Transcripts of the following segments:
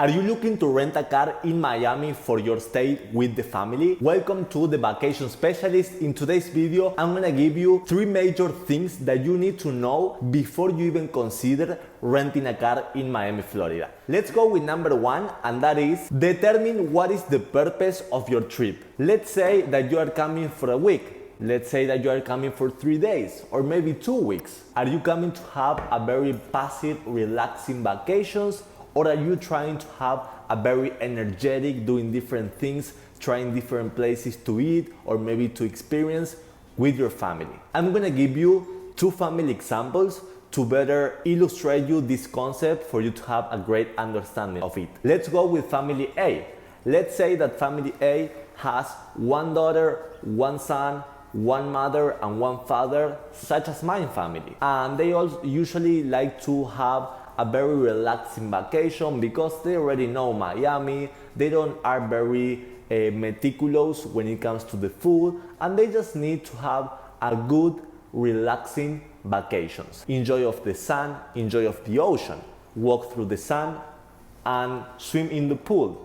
Are you looking to rent a car in Miami for your stay with the family? Welcome to the Vacation Specialist. In today's video, I'm gonna give you 3 major things that you need to know before you even consider renting a car in Miami, Florida. Let's go with number 1, and that is determine what is the purpose of your trip. Let's say that you are coming for a week. Let's say that you are coming for 3 days or maybe 2 weeks. Are you coming to have a very passive, relaxing vacations? Or are you trying to have a very energetic, doing different things, trying different places to eat or maybe to experience with your family? I'm gonna give you 2 family examples to better illustrate you this concept for you to have a great understanding of it. Let's go with family A. Let's say that family A has 1 daughter, 1 son, 1 mother and 1 father, such as my family. And they also usually like to have a very relaxing vacation because they already know Miami. They are very meticulous when it comes to the food, and they just need to have a good, relaxing vacations. Enjoy of the sun, enjoy of the ocean, walk through the sun and swim in the pool,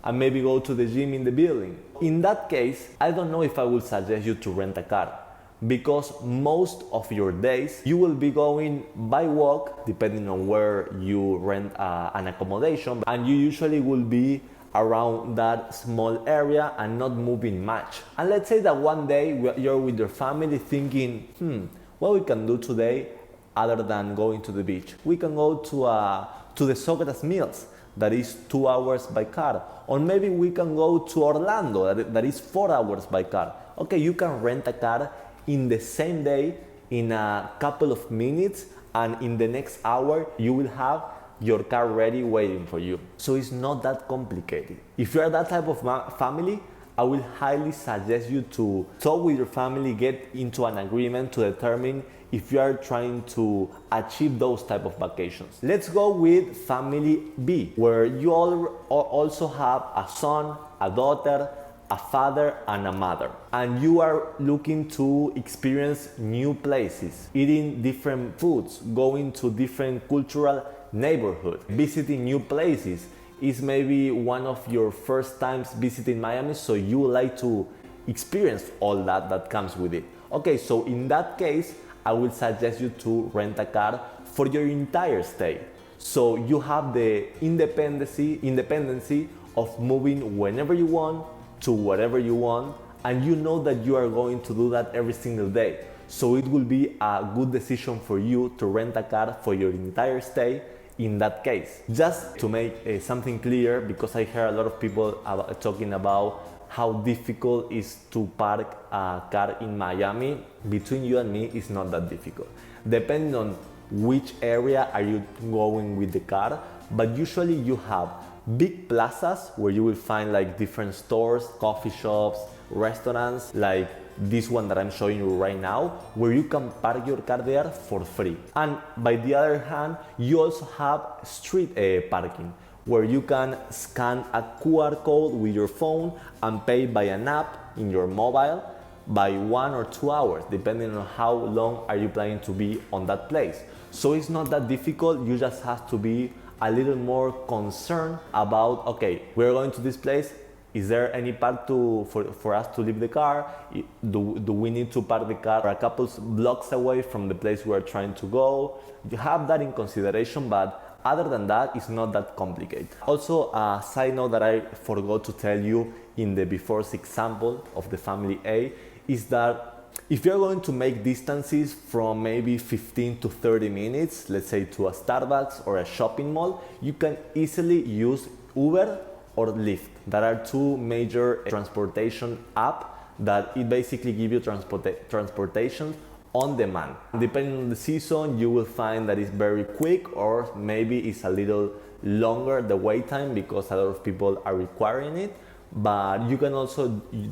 and maybe go to the gym in the building. In that case, I don't know if I would suggest you to rent a car, because most of your days you will be going by walk, depending on where you rent an accommodation, and you usually will be around that small area and not moving much. And let's say that one day you're with your family thinking, what we can do today other than going to the beach? We can go to the Socrates Mills, that is 2 hours by car, or maybe we can go to Orlando, that is 4 hours by car. Okay, you can rent a car in the same day, in a couple of minutes, and in the next hour you will have your car ready waiting for you. So it's not that complicated. If you are that type of family, I will highly suggest you to talk with your family, get into an agreement to determine if you are trying to achieve those type of vacations. Let's go with family B, where you also have a son, a daughter, a father and a mother, and you are looking to experience new places, eating different foods, going to different cultural neighborhoods, visiting new places. Is maybe one of your first times visiting Miami, so you like to experience all that comes with it. Okay, so in that case, I would suggest you to rent a car for your entire stay, so you have the independency of moving whenever you want, to whatever you want, and you know that you are going to do that every single day. So it will be a good decision for you to rent a car for your entire stay in that case. Just to make something clear, because I hear a lot of people talking about how difficult it is to park a car in Miami. Between you and me, it's not that difficult. Depending on which area are you going with the car, but usually you have big plazas where you will find like different stores, coffee shops, restaurants, like this one that I'm showing you right now, where you can park your car there for free. And by the other hand, you also have street parking, where you can scan a QR code with your phone and pay by an app in your mobile by 1 or 2 hours, depending on how long are you planning to be on that place. So it's not that difficult. You just have to be a little more concerned about, okay, we're going to this place. Is there any park for us to leave the car? Do we need to park the car a couple blocks away from the place we are trying to go? You have that in consideration, but other than that, it's not that complicated. Also, a side note that I forgot to tell you in the before's example of the family A is that if you're going to make distances from maybe 15 to 30 minutes, let's say to a Starbucks or a shopping mall, you can easily use Uber or Lyft. There are 2 major transportation apps that it basically give you transportation on demand. Depending on the season, you will find that it's very quick, or maybe it's a little longer the wait time because a lot of people are requiring it. But you can also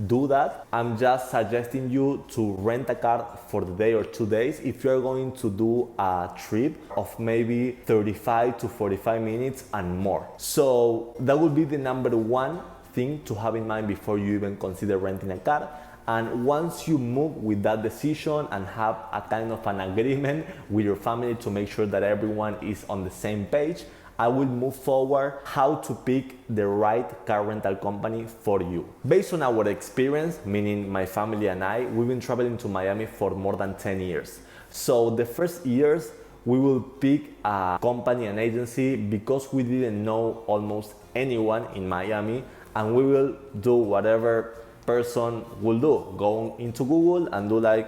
do that. I'm just suggesting you to rent a car for the day or 2 days if you're going to do a trip of maybe 35 to 45 minutes and more. So that would be the number 1 thing to have in mind before you even consider renting a car. And once you move with that decision and have a kind of an agreement with your family to make sure that everyone is on the same page, I will move forward how to pick the right car rental company for you. Based on our experience, meaning my family and I, we've been traveling to Miami for more than 10 years. So the first years, we will pick a company, an agency, because we didn't know almost anyone in Miami, and we will do whatever person will do. Go into Google and do like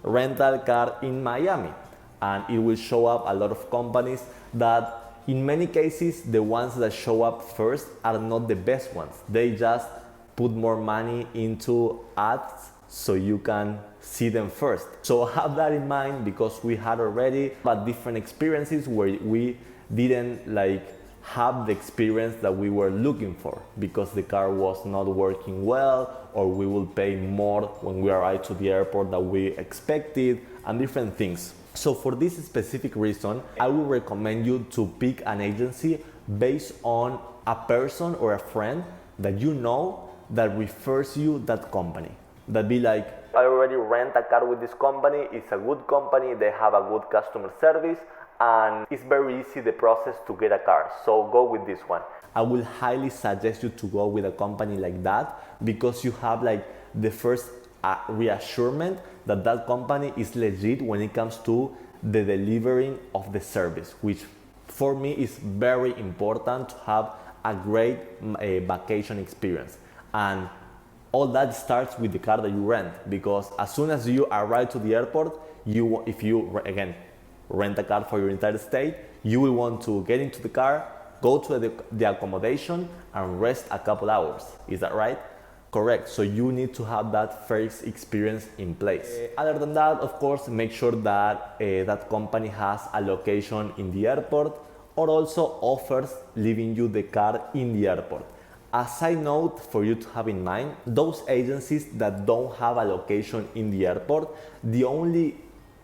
rental car in Miami, and it will show up a lot of companies that in many cases, the ones that show up first are not the best ones. They just put more money into ads so you can see them first. So have that in mind, because we had already but different experiences where we didn't have the experience that we were looking for because the car was not working well, or we will pay more when we arrive to the airport than we expected, and different things. So for this specific reason, I would recommend you to pick an agency based on a person or a friend that you know that refers you that company. That be like, I already rent a car with this company, it's a good company, they have a good customer service, and it's very easy the process to get a car, so go with this one. I will highly suggest you to go with a company like that, because you have the first reassurance that that company is legit when it comes to the delivering of the service, which for me is very important to have a great vacation experience. And all that starts with the car that you rent, because as soon as you arrive to the airport, if you again rent a car for your entire stay, you will want to get into the car, go to the accommodation, and rest a couple hours. Is that right? Correct. So you need to have that first experience in place. Other than that, of course, make sure that that company has a location in the airport, or also offers leaving you the car in the airport. A side note for you to have in mind, those agencies that don't have a location in the airport, the only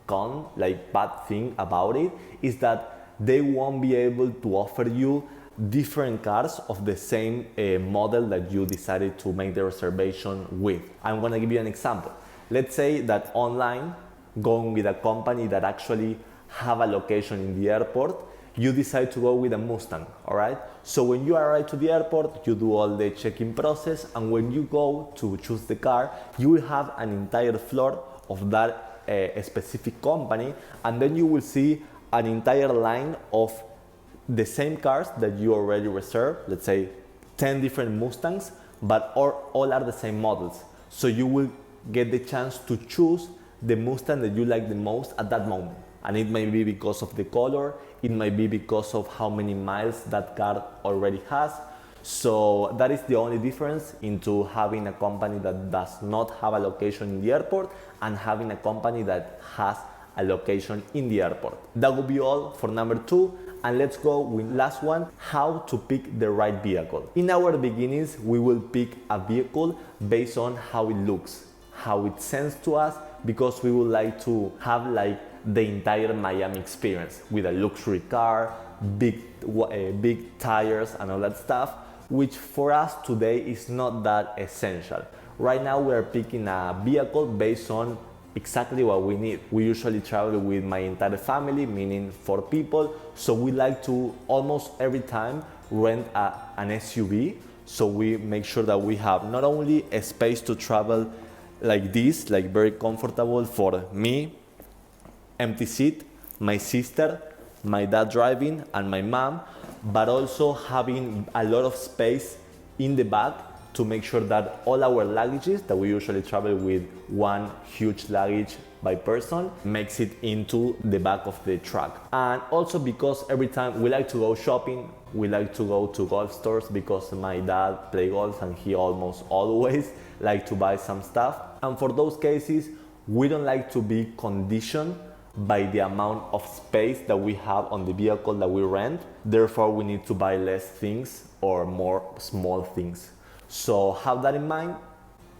bad thing about it is that they won't be able to offer you different cars of the same model that you decided to make the reservation with. I'm gonna give you an example. Let's say that online, going with a company that actually have a location in the airport, you decide to go with a Mustang, all right? So when you arrive to the airport, you do all the check-in process, and when you go to choose the car, you will have an entire floor of that specific company, and then you will see an entire line of the same cars that you already reserved, let's say 10 different Mustangs, but all are the same models. So you will get the chance to choose the Mustang that you like the most at that moment. And it may be because of the color, it might be because of how many miles that car already has. So that is the only difference into having a company that does not have a location in the airport and having a company that has a location in the airport. That will be all for number 2. And let's go with last one, how to pick the right vehicle. In our beginnings, we will pick a vehicle based on how it looks, how it sends to us, because we would like to have the entire Miami experience with a luxury car, big tires and all that stuff, which for us today is not that essential. Right now we are picking a vehicle based on exactly what we need. We usually travel with my entire family, meaning 4 people, so we like to almost every time rent an SUV, so we make sure that we have not only a space to travel like this, very comfortable for me, empty seat, my sister, my dad driving, and my mom, but also having a lot of space in the back to make sure that all our luggages that we usually travel with one huge luggage by person makes it into the back of the truck. And also because every time we like to go shopping, we like to go to golf stores because my dad plays golf and he almost always like to buy some stuff. And for those cases, we don't like to be conditioned by the amount of space that we have on the vehicle that we rent. Therefore, we need to buy less things or more small things. So have that in mind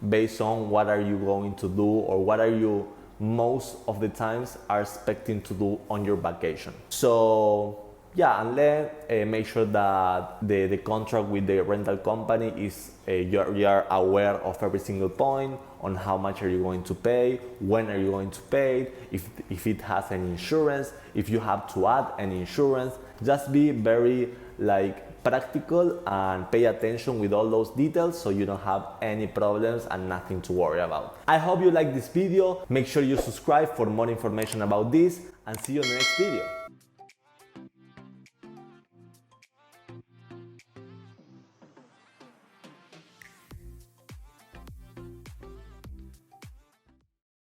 based on what are you going to do, or what are you most of the times are expecting to do on your vacation. So yeah, and then make sure that the contract with the rental company is you are aware of every single point on how much are you going to pay, when are you going to pay, if it has any insurance, if you have to add any insurance. Just be very like practical and pay attention with all those details so you don't have any problems and nothing to worry about. I hope you like this video. Make sure you subscribe for more information about this and see you in the next video.